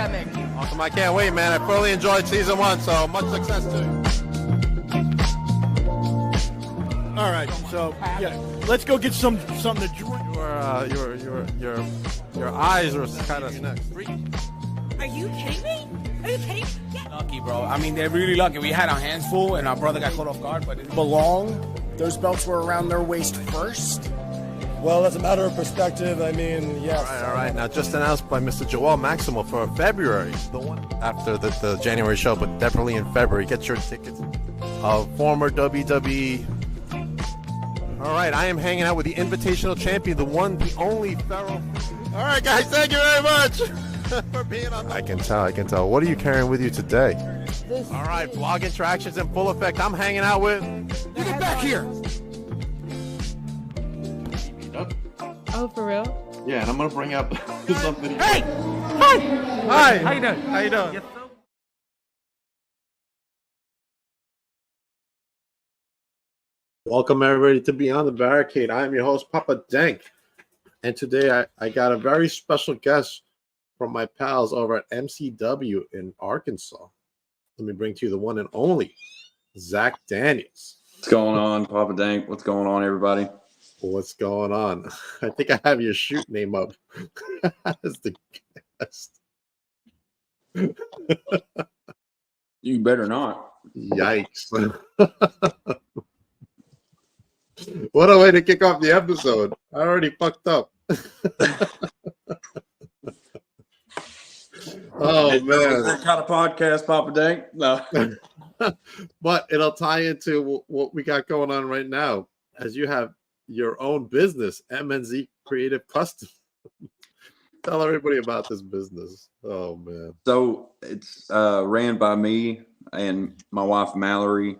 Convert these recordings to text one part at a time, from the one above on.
programming. Awesome. I can't wait, man. I thoroughly enjoyed season 1, so much success to you. All right, so yeah, let's go get something to drink. Your eyes are kind of next. Are you kidding me? Are you kidding me? Yeah. Lucky, bro. I mean, they're really lucky. We had our hands full, and our brother got caught off guard, but it belong. Those belts were around their waist first. Well, that's a matter of perspective. I mean, yes. All right. Now, just announced by Mr. Joel Maximo for February, the one after the January show, but definitely in February. Get your tickets. Former WWE. All right, I am hanging out with the Invitational Champion, the one, the only Pharaoh. All right, guys, thank you very much for being on. I can tell. What are you carrying with you today? All right, vlog interactions in full effect. I'm hanging out with. You get back here. Oh, for real? Yeah, and I'm gonna bring up something. Hey! Hi! Hi! How you doing? How you doing? Yes, Welcome everybody to Beyond the Barricade. I am your host, Papa Dank. And today I got a very special guest from my pals over at MCW in Arkansas. Let me bring to you the one and only Zach Daniels. What's going on, Papa Dank? What's going on, everybody? What's going on? I think I have your shoot name up as the guest. You better not. Yikes. What a way to kick off the episode. I already fucked up. Oh, man. That kind of podcast, Papa Dank? No. But it'll tie into what we got going on right now, as you have your own business, MNZ Creative Custom. Tell everybody about this business. Oh, man. So it's ran by me and my wife, Mallory.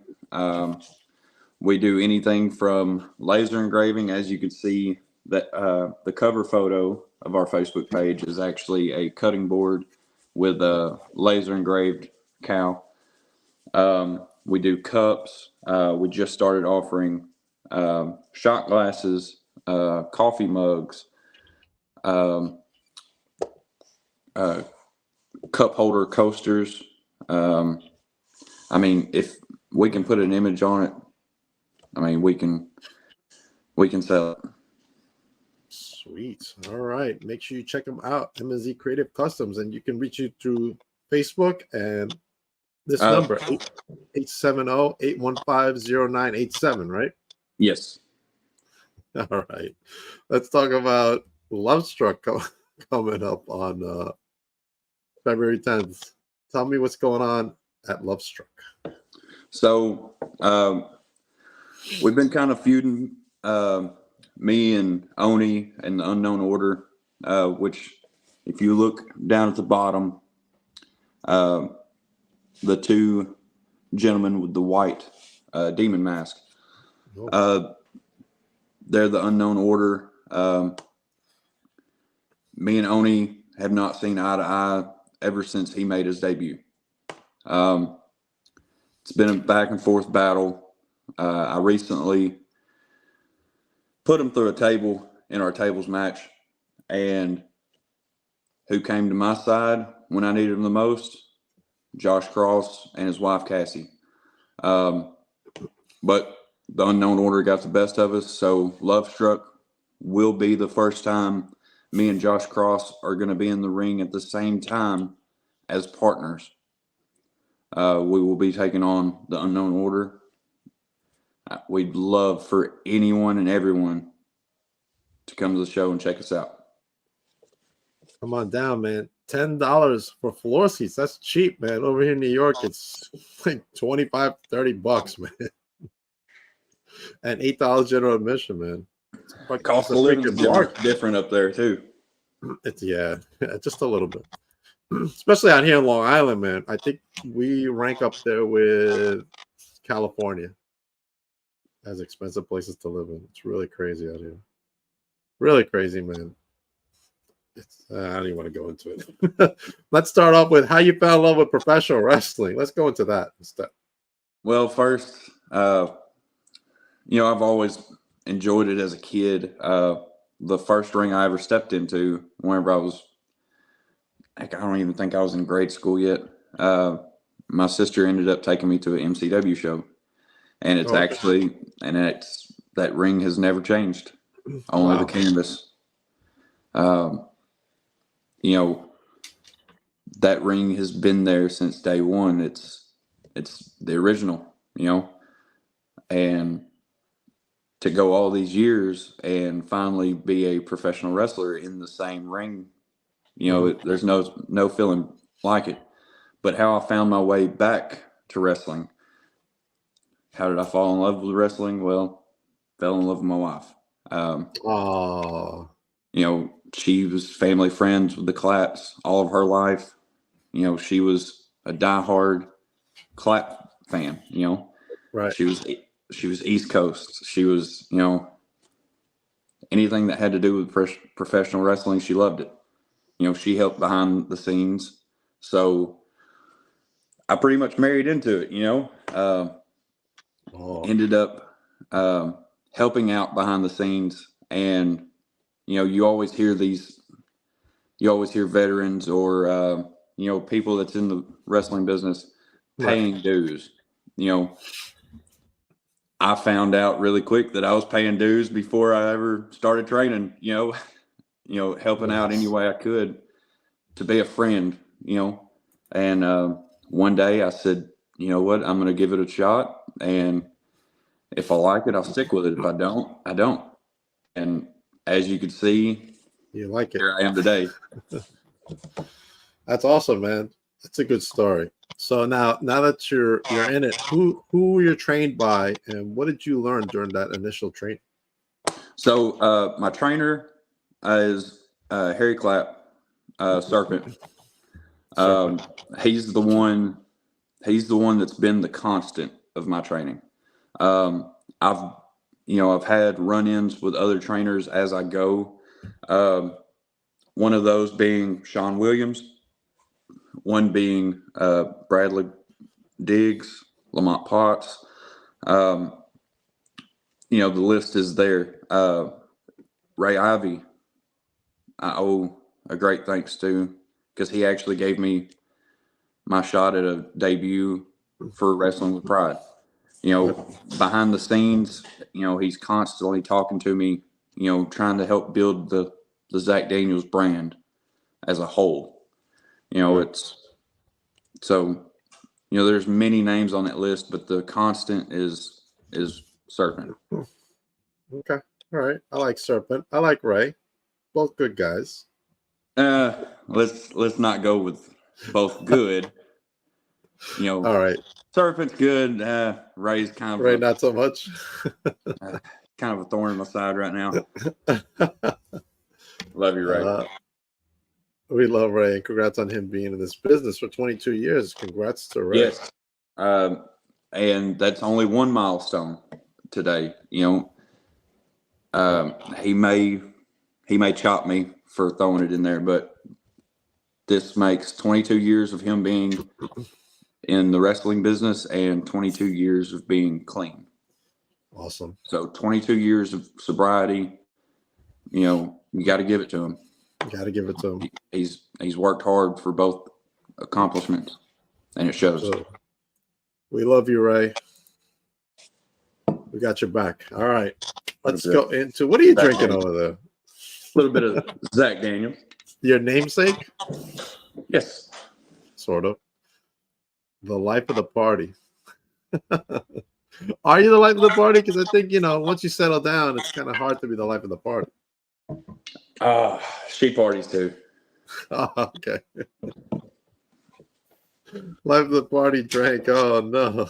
We do anything from laser engraving. As you can see, that the cover photo of our Facebook page is actually a cutting board with a laser engraved cow. We do cups. We just started offering shot glasses, coffee mugs, cup holder coasters. I mean, if we can put an image on it, I mean, we can sell it. Sweet. All right. Make sure you check them out, MNZ Creative Customs, and you can reach you through Facebook and this number, 870-815-0987, right? Yes. All right. Let's talk about Love Struck coming up on February 10th. Tell me what's going on at Love Struck. So we've been kind of feuding, me and Oni and the Unknown Order, which if you look down at the bottom, the two gentlemen with the white demon mask, they're the Unknown Order. Me and Oni have not seen eye to eye ever since he made his debut. It's been a back and forth battle. I recently put him through a table in our tables match, and who came to my side when I needed him the most? Josh Cross and his wife, Cassie. But the Unknown Order got the best of us, so Love Struck will be the first time me and Josh Cross are going to be in the ring at the same time as partners. We will be taking on the Unknown Order. We'd love for anyone and everyone to come to the show and check us out. Come on down, man. $10 for floor seats. That's cheap, man. Over here in New York, it's like $25, $30, man. And $8 general admission, man. Cost of living is different up there too. It's yeah, just a little bit. Especially out here in Long Island, man. I think we rank up there with California as expensive places to live in. It's really crazy out here. Really crazy, man. I don't even want to go into it. Let's start off with how you fell in love with professional wrestling. Let's go into that instead. Well, first, I've always enjoyed it as a kid. The first ring I ever stepped into, whenever I was heck, I don't even think I was in grade school yet. My sister ended up taking me to an MCW show, and it's Okay. actually, and it's that ring has never changed, only the Wow. canvas. Um, you know, that ring has been there since day one. It's the original, and to go all these years and finally be a professional wrestler in the same ring, there's no feeling like it. But how I found my way back to wrestling, how did I fall in love with wrestling? Well, fell in love with my wife. Oh, She was family friends with the Claps all of her life. She was a diehard Clap fan. right. She was East Coast. She was, anything that had to do with professional wrestling, she loved it. She helped behind the scenes. So I pretty much married into it, Oh, ended up helping out behind the scenes. And, you always hear veterans or, people that's in the wrestling business paying dues. I found out really quick that I was paying dues before I ever started training, helping out any way I could to be a friend, and one day I said, you know what, I'm going to give it a shot. And if I like it, I'll stick with it. If I don't, I don't. And as you can see, you like it. here I am today. That's awesome, man. That's a good story. So now that you're in it, who you're trained by, and what did you learn during that initial training? So my trainer is Harry Clapp, Serpent. He's the one that's been the constant of my training. I've had run-ins with other trainers as I go. One of those being Sean Williams, one being Bradley Diggs, Lamont Potts. The list is there. Ray Ivy, I owe a great thanks to, because he actually gave me my shot at a debut for Wrestling with Pride. Behind the scenes, he's constantly talking to me, trying to help build the Zach Daniels brand as a whole. It's so, there's many names on that list, but the constant is Serpent. Okay. All right. I like Serpent. I like Ray. Both good guys. Let's not go with both good. All right. Serpent's good. Ray's kind of Ray, not so much. kind of a thorn in my side right now. Love you, Ray. We love Ray, and congrats on him being in this business for 22 years. Congrats to Ray. Yes. And that's only one milestone today. He may chop me for throwing it in there, but this makes 22 years of him being in the wrestling business and 22 years of being clean. Awesome. So 22 years of sobriety, you got to give it to him. You got to give it to him. He's worked hard for both accomplishments, and it shows. So, we love you, Ray. We got your back. All right. Let's go into, what are you drinking over there? A little bit of Zach Daniels. Your namesake? Yes. Sort of. The life of the party. Are you the life of the party? Because I think, once you settle down, it's kind of hard to be the life of the party. She parties too. Oh, okay. Life of the party drank. Oh, no.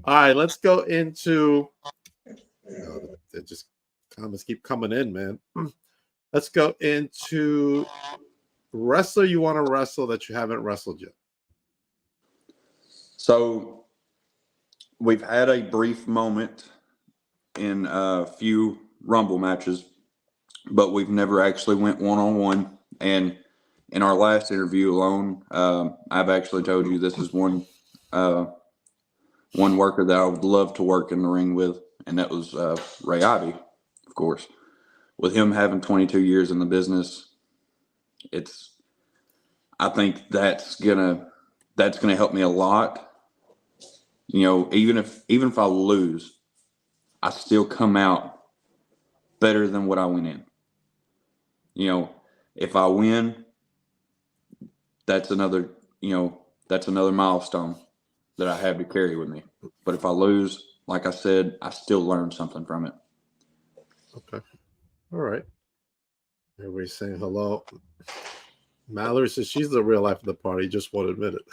All right, let's go into. They just comments keep coming in, man. Let's go into wrestler you want to wrestle that you haven't wrestled yet. So we've had a brief moment in a few Rumble matches, but we've never actually went one-on-one. And in our last interview alone, I've actually told you this is one worker that I would love to work in the ring with, and that was Ray Ivy, of course. With him having 22 years in the business, it's I think that's gonna help me a lot. You know, even if I lose, I still come out better than what I went in. You know, if I win, that's another milestone that I have to carry with me. But if I lose, like I said, I still learn something from it. Okay. All right. Everybody's saying hello. Mallory says she's the real life of the party, just won't admit it.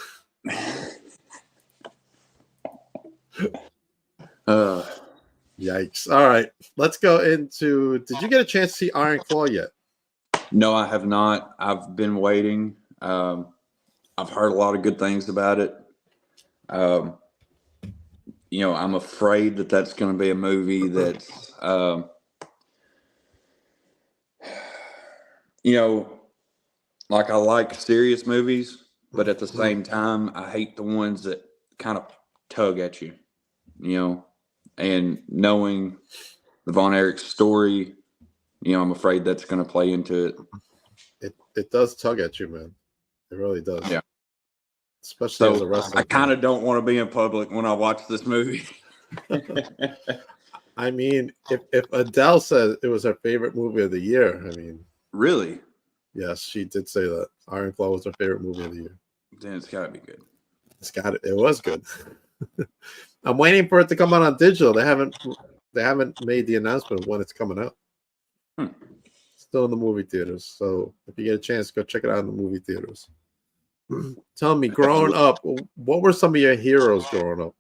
Yikes. All right. Let's go into. Did you get a chance to see Iron Claw yet? No, I have not. I've been waiting. I've heard a lot of good things about it. You know, I'm afraid that that's going to be a movie that's, you know, like I like serious movies, but at the same time, I hate the ones that kind of tug at you, you know, and knowing the Von Erich's story, you know, I'm afraid that's going to play into it. It does tug at you, man. It really does. Yeah. Especially as a So wrestler. I kind of don't want to be in public when I watch this movie. I mean, if Adele said it was her favorite movie of the year, I mean, Really? yes, she did say that Iron Claw was her favorite movie of the year. Then it's got to be good. It was good. I'm waiting for it to come out on digital. They haven't made the announcement of when it's coming out. Still in the movie theaters. So if you get a chance, go check it out in the movie theaters. Tell me, growing up, what were some of your heroes growing up?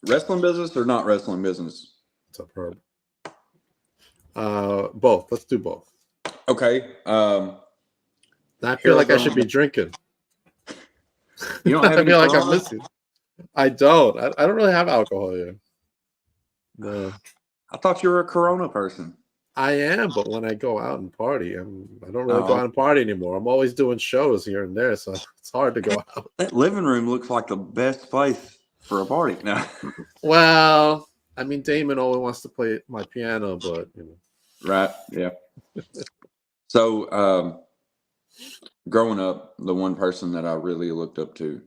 Wrestling business or not wrestling business? What's up, Herb? Both. Let's do both. Okay. I feel like I should be drinking. You don't have I feel like Corona? I'm missing. I don't. I don't really have alcohol here. No. I thought you were a Corona person. I am, but when I go out and party, I don't really go out and party anymore. I'm always doing shows here and there, so it's hard to go out. That living room looks like the best place for a party now. Well, I mean, Damon always wants to play my piano, but you know. Right. Yeah. So, growing up, the one person that I really looked up to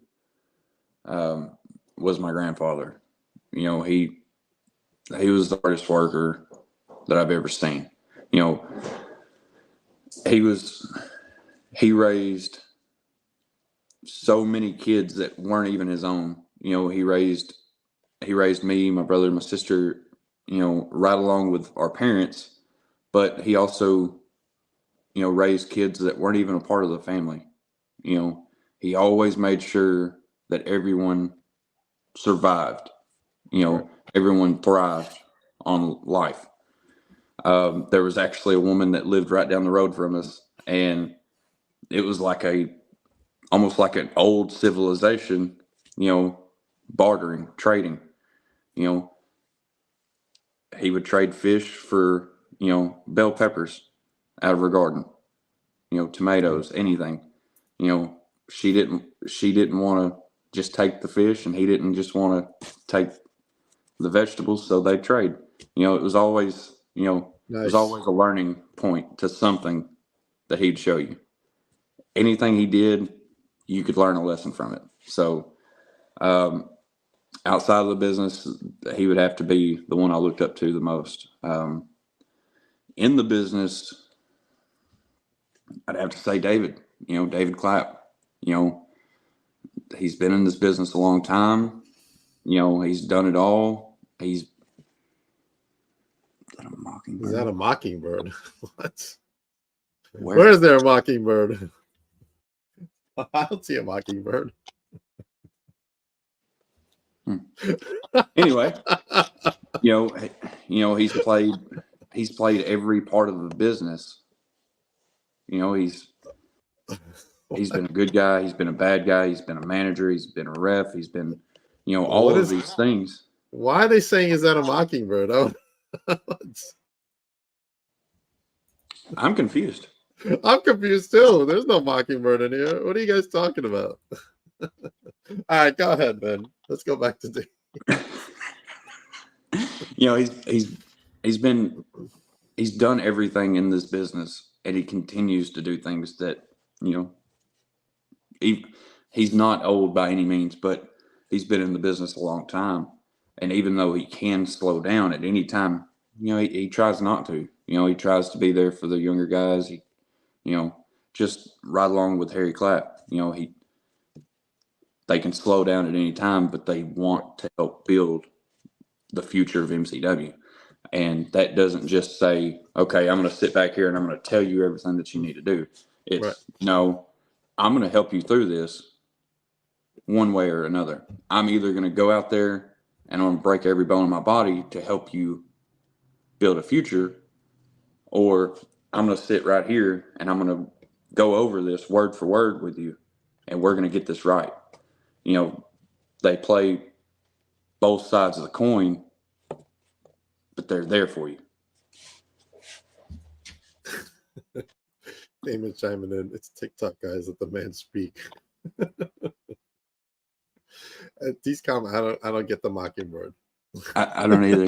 was my grandfather. You know, he was the hardest worker that I've ever seen. You know, he raised so many kids that weren't even his own. You know, he raised me, my brother, my sister, you know, right along with our parents, but he also, you know, raised kids that weren't even a part of the family. You know, he always made sure that everyone survived, you know, everyone thrived on life. There was actually a woman that lived right down the road from us, and it was like almost like an old civilization, you know, bartering, trading. You know, he would trade fish for, you know, bell peppers out of her garden, you know, tomatoes, anything. You know, she didn't want to just take the fish, and he didn't just want to take the vegetables, so they trade. You know, it was always, you know, Nice. it was always a learning point to something that he'd show you. Anything he did, you could learn a lesson from it. So, outside of the business, he would have to be the one I looked up to the most. In the business, I'd have to say David. You know, David Clapp. You know, he's been in this business a long time. You know, he's done it all. He's Is that a mockingbird? Is that a mockingbird? What? Where? Where is there a mockingbird? I don't see a mockingbird. Anyway, you know, he's played every part of the business. You know, he's been a good guy. He's been a bad guy. He's been a manager. He's been a ref. He's been, you know, all of these things. Why are they saying is that a mockingbird? Oh, I'm confused. I'm confused too. There's no mockingbird in here. What are you guys talking about? All right, go ahead, man. Let's go back to Dave. You know, he's done everything in this business and he continues to do things that, you know, he's not old by any means, but he's been in the business a long time. And even though he can slow down at any time, you know, he tries not to. You know, he tries to be there for the younger guys. He, you know, just right along with Harry Clapp. You know, they can slow down at any time, but they want to help build the future of MCW. And that doesn't just say, okay, I'm going to sit back here and I'm going to tell you everything that you need to do. It's, Right. no, I'm going to help you through this one way or another. I'm either going to go out there and I'm going to break every bone in my body to help you build a future, or I'm going to sit right here and I'm going to go over this word for word with you, and we're going to get this right. You know, they play both sides of the coin, but they're there for you. Damon chiming in. It's TikTok, guys. Let the man speak. These comments, I don't get the mockingbird. I don't either.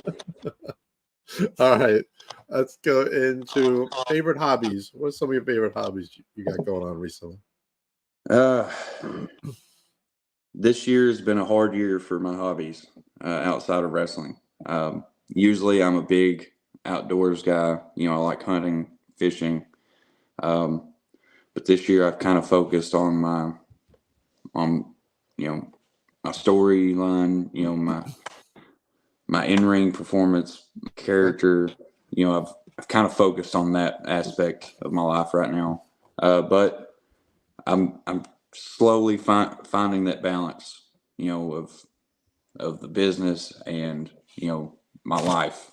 All right, let's go into favorite hobbies. What are some of your favorite hobbies you got going on recently? This year has been a hard year for my hobbies outside of wrestling. Usually I'm a big outdoors guy. You know, I like hunting, fishing. But this year I've kind of focused on you know, my storyline, you know, my in-ring performance, character. You know, I've kind of focused on that aspect of my life right now. But I'm slowly finding that balance, you know, of the business and, you know, my life.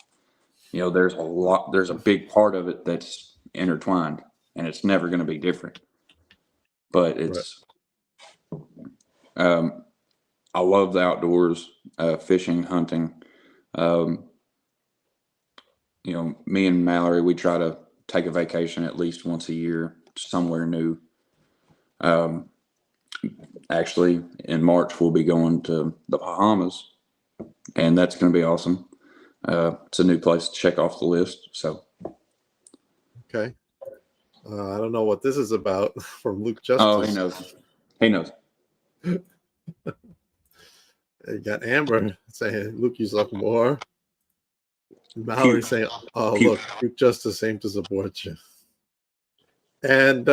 You know, there's a big part of it that's intertwined, and it's never going to be different. But it's, I love the outdoors, fishing, hunting. You know, me and Mallory, we try to take a vacation at least once a year somewhere new. Actually, in March, we'll be going to the Bahamas, and that's going to be awesome. It's a new place to check off the list. So, okay. I don't know what this is about from Luke Justice. oh, he knows. He knows. You got Amber saying Luke, you suck more. Mallory saying, "Oh, look, Luke Justice aimed to support you." And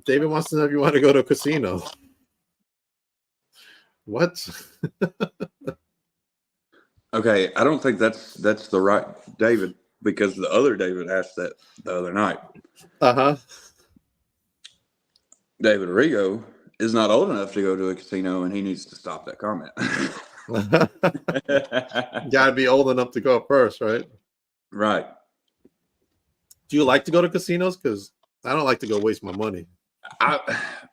David wants to know if you want to go to a casino. What? Okay, I don't think that's the right David, because the other David asked that the other night. David Rigo is not old enough to go to a casino, and he needs to stop that comment. Got to be old enough to go first, right? Right. Do you like to go to casinos? Because I don't like to go waste my money.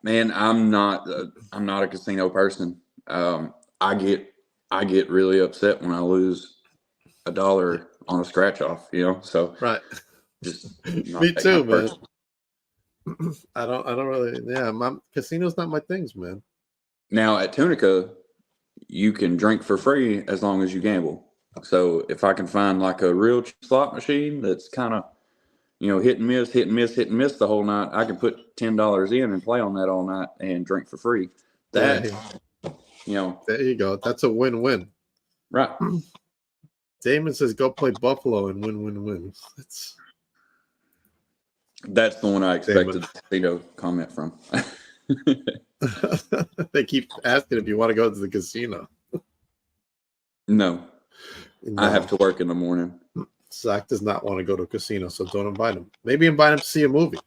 Man, I'm not a casino person. I get really upset when I lose $1 on a scratch off, you know. So right, just me too, man. I don't really. Yeah, casino's not my things, man. Now at Tunica, you can drink for free as long as you gamble. So if I can find like a real cheap slot machine that's kind of, you know, hit and miss the whole night, I can put $10 in and play on that all night and drink for free. That, you know, there you go. That's a win-win. Right. Damon says, "Go play Buffalo and win." That's the one I expected the casino comment from. They keep asking if you want to go to the casino. No. I have to work in the morning. Zach does not want to go to a casino, so don't invite him. Maybe invite him to see a movie.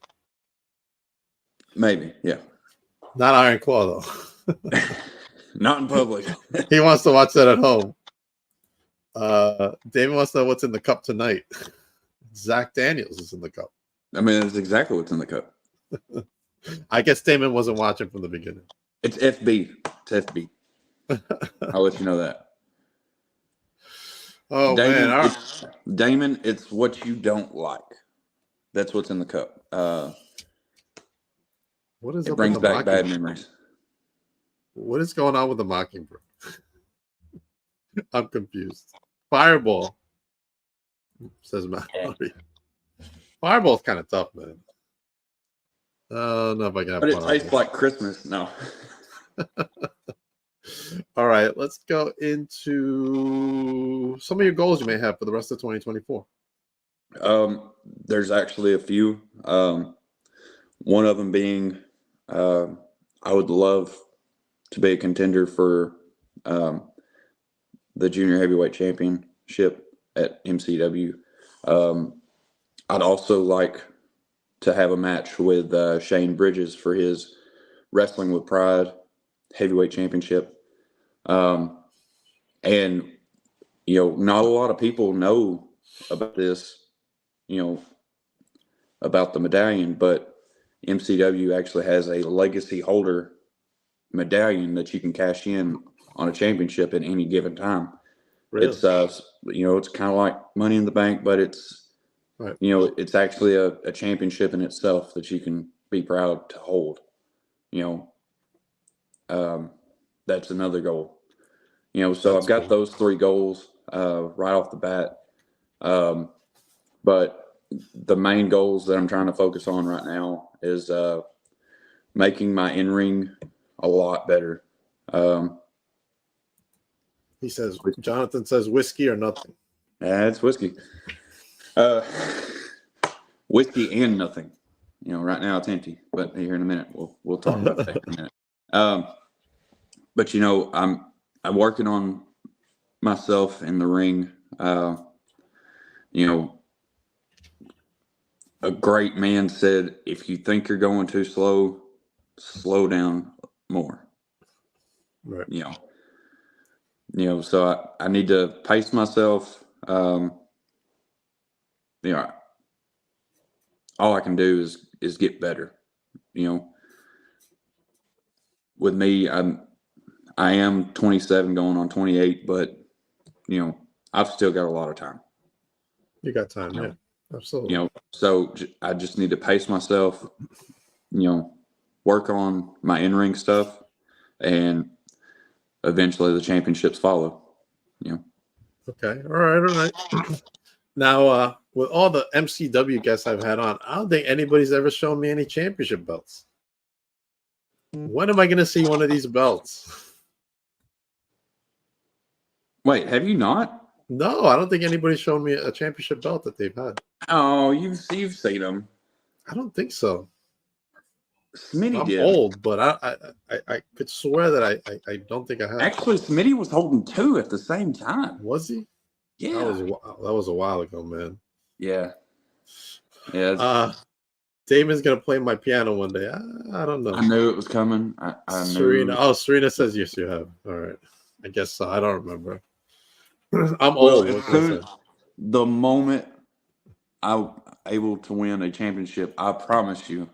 Maybe, yeah. Not Iron Claw, though. Not in public. He wants to watch that at home. Damon wants to know what's in the cup tonight. Zach Daniels is in the cup. I mean, it's exactly what's in the cup. I guess Damon wasn't watching from the beginning. It's FB. It's FB. I'll let you know that. Oh, Damon, man. Damon, it's what you don't like. That's what's in the cup. What is it brings back bad memories. What is going on with the Mockingbird? I'm confused. Fireball, says Mallory. Fireball's kind of tough, man. No, if I can have But it pineapple. tastes like Christmas. No. All right, let's go into some of your goals you may have for the rest of 2024. There's actually a few. One of them being, I would love to be a contender for the junior heavyweight championship at MCW. I'd also like to have a match with Shane Bridges for his Wrestling with Pride heavyweight championship. And, not a lot of people know about this, about the medallion, but MCW actually has a legacy holder medallion that you can cash in on a championship at any given time. Really? It's it's kind of like Money in the Bank, but it's Right. it's actually a championship in itself that you can be proud to hold. That's another goal. So That's I've got cool. those three goals right off the bat. But the main goals that I'm trying to focus on right now is making my in-ring a lot better. He says, Jonathan says whiskey or nothing. It's whiskey. Whiskey and nothing. Right now it's empty, but here in a minute we'll talk about that in a minute. But I'm working on myself in the ring. A great man said, if you think you're going too slow, slow down more. Right. So I need to pace myself. All I can do is get better. With me, I am 27 going on 28, but I've still got a lot of time. You got time, yeah. Absolutely. So I just need to pace myself, work on my in-ring stuff, and eventually the championships follow. Okay. All right. Now, with all the MCW guests I've had on, I don't think anybody's ever shown me any championship belts. When am I going to see one of these belts? Wait, have you not? No, I don't think anybody's shown me a championship belt that they've had. Oh, you've seen them. I don't think so. Smitty I'm did. old, but I could swear that I don't think I have. Actually, Smitty was holding two at the same time. Was he? Yeah. That was a while ago, man. Yeah. Yeah. Damon's gonna play my piano one day. I don't know. I knew it was coming. I knew. Serena. Oh, Serena says yes, you have. All right. I guess so. I don't remember. I'm old. The moment I'm able to win a championship, I promise you,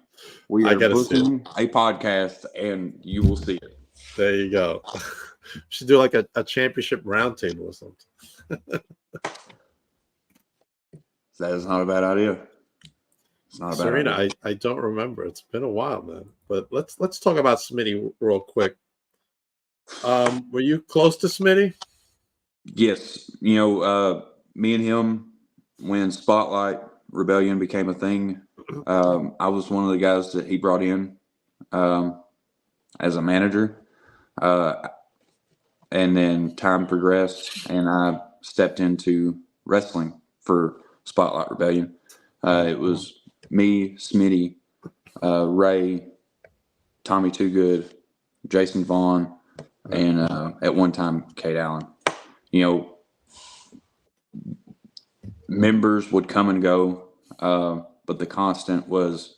we are booking a podcast, and you will see it. There you go. Should do like a championship roundtable or something. That is not a bad idea. It's not a bad Serena, idea. I don't remember. It's been a while, man. But let's talk about Smitty real quick. Were you close to Smitty? Yes. Me and him, when Spotlight Rebellion became a thing, I was one of the guys that he brought in as a manager. And then time progressed, and I stepped into wrestling for Spotlight Rebellion. It was me, Smitty, Ray, Tommy Too Good, Jason Vaughn, and at one time, Kate Allen. Members would come and go, but the constant was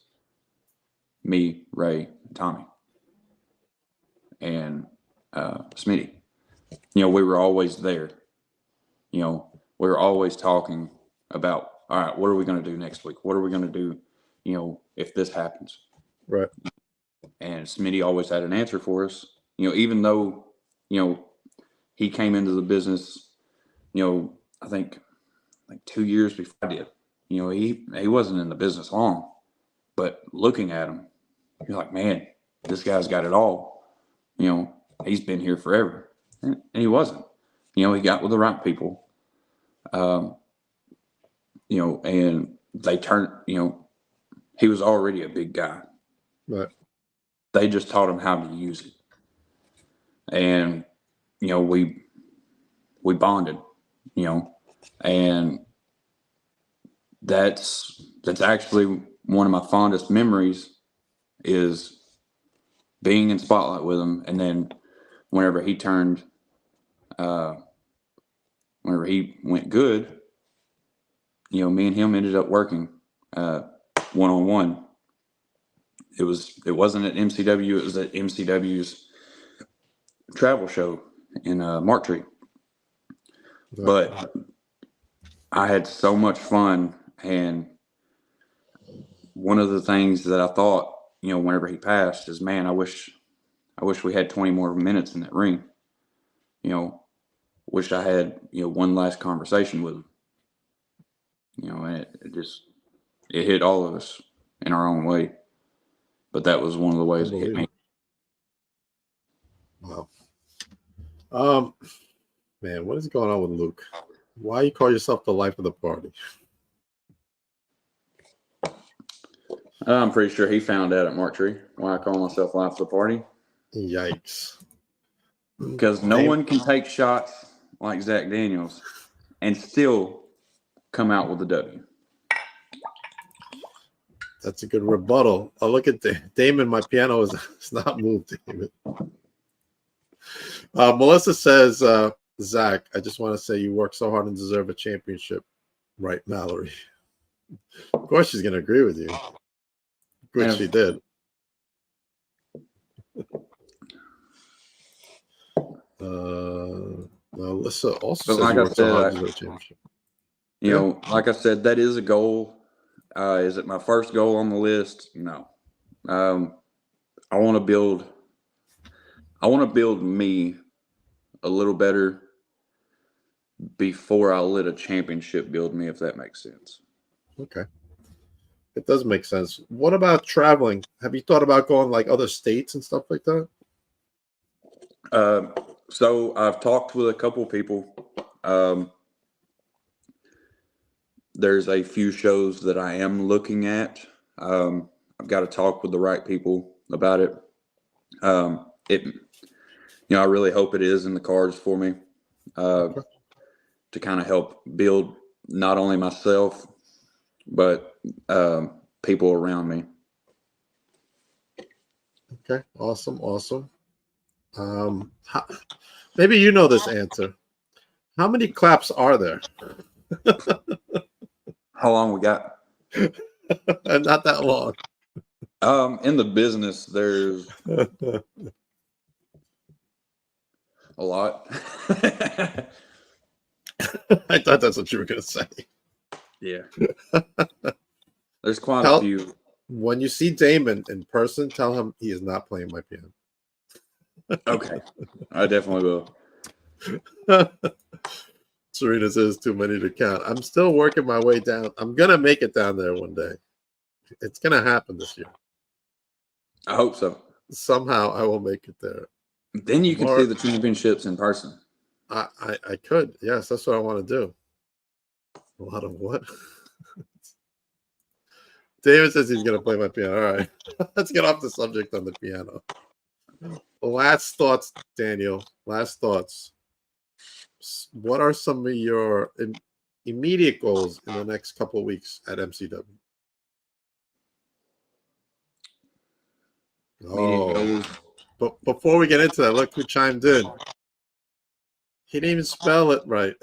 me, Ray, Tommy, and Smitty. We were always there. We were always talking about, all right, what are we going to do next week? What are we going to do, if this happens? Right. And Smitty always had an answer for us. Even though, he came into the business, I think like 2 years before I did. He wasn't in the business long, but looking at him, you're like, man, this guy's got it all. He's been here forever. And he wasn't. He got with the right people. And they turned, he was already a big guy. Right. They just taught him how to use it. And, we bonded, and that's actually one of my fondest memories is being in spotlight with him. And then whenever he went good, me and him ended up working one-on-one. It wasn't at MCW, it was at MCW's travel show in Marktree. But I had so much fun, and one of the things that I thought, whenever he passed is, man, I wish we had 20 more minutes in that ring. Wish I had, one last conversation with him. And it hit all of us in our own way. But that was one of the ways it hit me. Wow. Man, what is going on with Luke? Why you call yourself the life of the party? I'm pretty sure he found out at Marktree why I call myself life of the party. Yikes. Because no one can take shots like Zach Daniels and still come out with a W. That's a good rebuttal. Oh, look at Damon. My piano is not moved, Damon. Melissa says, Zach, I just want to say you worked so hard and deserve a championship. Right, Mallory? Of course she's going to agree with you. Good, she did. Melissa also says you worked so hard to deserve a championship. Like I said, that is a goal. Is it my first goal on the list? No. I want to build me a little better before I let a championship build me, if that makes sense. Okay. It does make sense. What about traveling? Have you thought about going like other states and stuff like that? So I've talked with a couple people. There's a few shows that I am looking at. I've got to talk with the right people about it. I really hope it is in the cards for me to kind of help build not only myself, but people around me. Okay, awesome. Maybe you know this answer. How many claps are there? How long we got? Not that long. In the business, there's a lot. I thought that's what you were going to say. Yeah. There's quite a few. When you see Damon in person, tell him he is not playing my piano. Okay. I definitely will. Serena says too many to count. I'm still working my way down. I'm going to make it down there one day. It's going to happen this year. I hope so. Somehow I will make it there. Then you can see the championships in person. I could. Yes, that's what I want to do. A lot of what? David says he's going to play my piano. All right. Let's get off the subject on the piano. Last thoughts, Daniel. Last thoughts. What are some of your immediate goals in the next couple of weeks at MCW? But before we get into that, look who chimed in. He didn't even spell it right.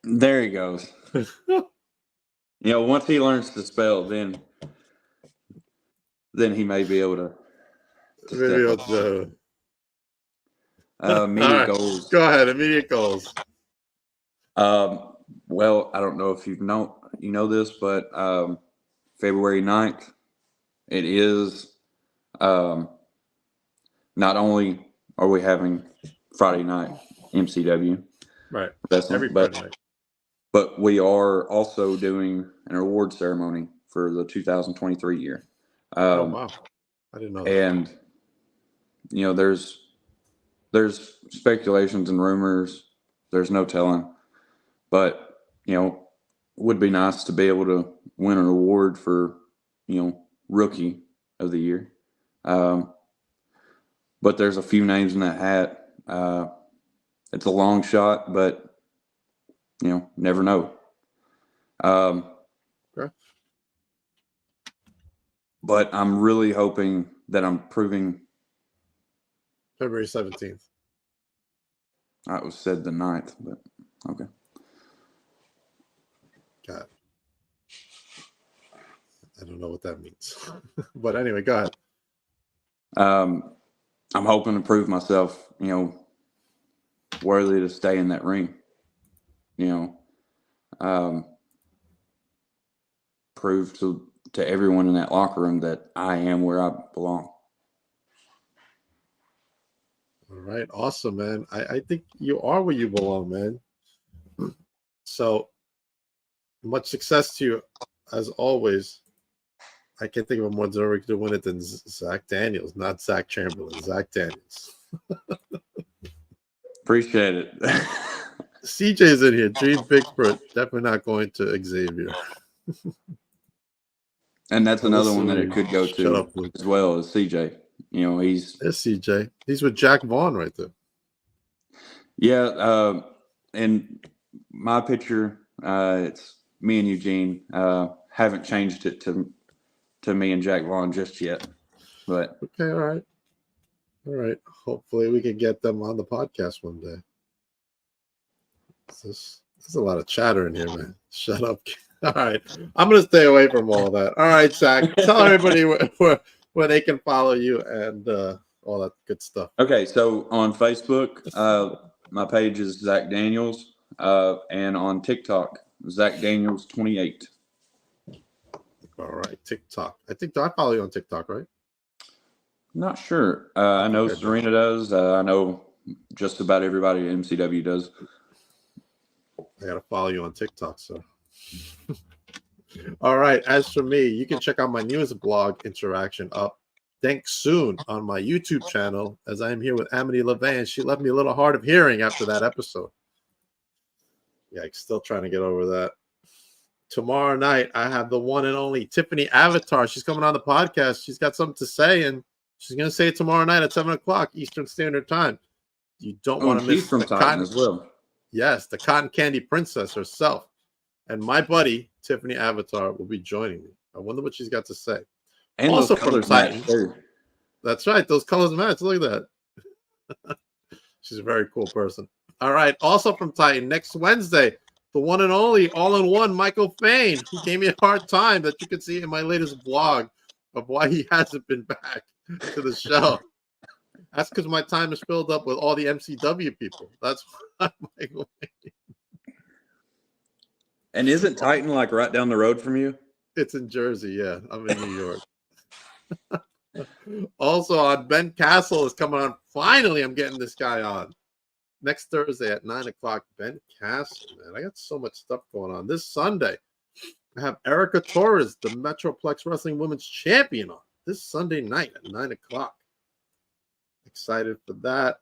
There he goes. Once he learns to spell, then he may be able to immediate goals. Go ahead, immediate goals. Well, I don't know if you know this, but February 9th, it is not only are we having Friday night MCW, right? Every Friday night. But we are also doing an award ceremony for the 2023 year. Oh wow! I didn't know that. And there's speculations and rumors. There's no telling, but would be nice to be able to win an award for, rookie of the year. But there's a few names in that hat. It's a long shot, but, never know. Okay. But I'm really hoping that I'm proving. February 17th. It was said the 9th, but okay. God. I don't know what that means. But anyway, go ahead. I'm hoping to prove myself, worthy to stay in that ring. Prove to everyone in that locker room that I am where I belong. All right. Awesome, man. I think you are where you belong, man. So much success to you as always. I can't think of a more deserving to win it than Zach Daniels, not Zach Chamberlain, Zach Daniels. Appreciate it. CJ's in here. Dream Bigfoot. Definitely not going to Xavier. And that's another one that it could go to as well as CJ. There's CJ. He's with Jack Vaughn right there. Yeah. And my picture, it's me and Eugene. Haven't changed it to me and Jack Vaughn just yet. But okay, all right. Hopefully we can get them on the podcast one day. There's a lot of chatter in here, man. Shut up. All right. I'm going to stay away from all that. All right, Zach. Tell everybody where they can follow you and all that good stuff. Okay. So on Facebook, my page is Zach Daniels. And on TikTok, Zach Daniels 28. All right. TikTok. I follow you on TikTok, right? Not sure. I know Serena does. I know just about everybody at MCW does. I got to follow you on TikTok, so. All right. As for me, you can check out my newest blog, Interaction Up. Thanks soon on my YouTube channel, as I am here with Amity LeVan. She left me a little hard of hearing after that episode. Yeah, I'm still trying to get over that. Tomorrow night, I have the one and only Tiffany Avatar. She's coming on the podcast. She's got something to say, and she's going to say it tomorrow night at 7 o'clock Eastern Standard Time. You don't want to miss from Titan as well. Yes, the Cotton Candy Princess herself. And my buddy, Tiffany Avatar, will be joining me. I wonder what she's got to say. And also those colors from Titan. match too. That's right. Those colors match. Look at that. She's a very cool person. All right. Also from Titan, next Wednesday, the one and only all-in-one Michael Fain, who gave me a hard time that you can see in my latest vlog of why he hasn't been back to the show. That's because my time is filled up with all the MCW people. That's why Michael Fain. And isn't Titan like right down the road from you? It's in Jersey, yeah. I'm in New York. Also on, Ben Castle is coming on. Finally, I'm getting this guy on. Next Thursday at 9 o'clock, Ben Castle, man. I got so much stuff going on. This Sunday, I have Erica Torres, the Metroplex Wrestling Women's Champion, on this Sunday night at 9 o'clock. Excited for that.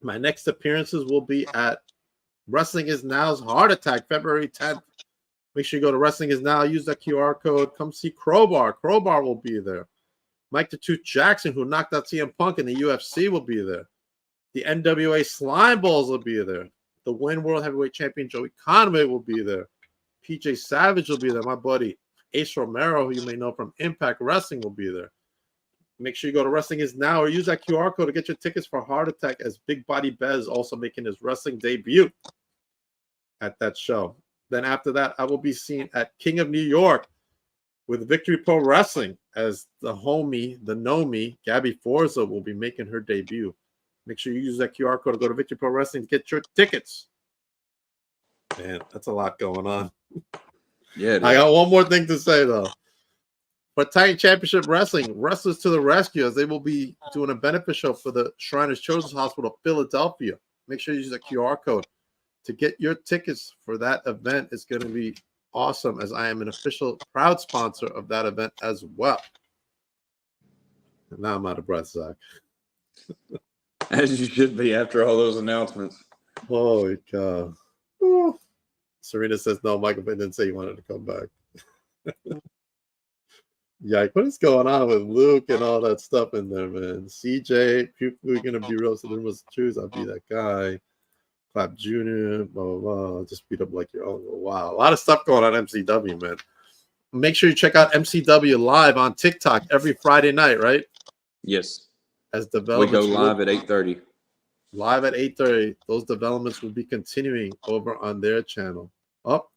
My next appearances will be at Wrestling Is Now's Heart Attack, February 10th. Make sure you go to Wrestling Is Now. Use that QR code. Come see Crowbar. Crowbar will be there. Mike the Tooth Jackson, who knocked out CM Punk in the UFC, will be there. The NWA Slime Balls will be there. The Win World Heavyweight Champion Joey Conway will be there. PJ Savage will be there. My buddy Ace Romero, who you may know from Impact Wrestling, will be there. Make sure you go to Wrestling Is Now or use that QR code to get your tickets for Heart Attack, as Big Body Bez also making his wrestling debut at that show. Then after that, I will be seen at King of New York with Victory Pro Wrestling, as the homie, the Nomi, Gabby Forza, will be making her debut. Make sure you use that QR code to go to Victory Pro Wrestling to get your tickets. Man, that's a lot going on. Yeah. I got one more thing to say, though. For Titan Championship Wrestling, Wrestlers to the Rescue, as they will be doing a benefit show for the Shriners Children's Hospital, Philadelphia. Make sure you use that QR code to get your tickets for that event. It's going to be awesome, as I am an official proud sponsor of that event as well. And now I'm out of breath, Zach. As you should be after all those announcements. Holy cow. Ooh. Serena says no. Michael Bay didn't say he wanted to come back. Yeah, what is going on with Luke and all that stuff in there, man? CJ, we're gonna be roasted in was choose. I'll be that guy. Clap Jr. Blah blah blah. Just beat up like your own. Wow, a lot of stuff going on MCW, man. Make sure you check out MCW live on TikTok every Friday night, right? Yes. As We developments go live at 8:30. Live at 8:30. Those developments will be continuing over on their channel. Oh,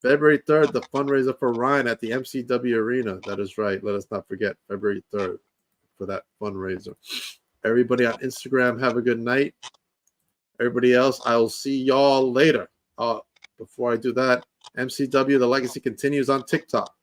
February 3rd, the fundraiser for Ryan at the MCW Arena. That is right. Let us not forget February 3rd for that fundraiser. Everybody on Instagram, have a good night. Everybody else, I will see y'all later. Before I do that, MCW, the legacy continues on TikTok.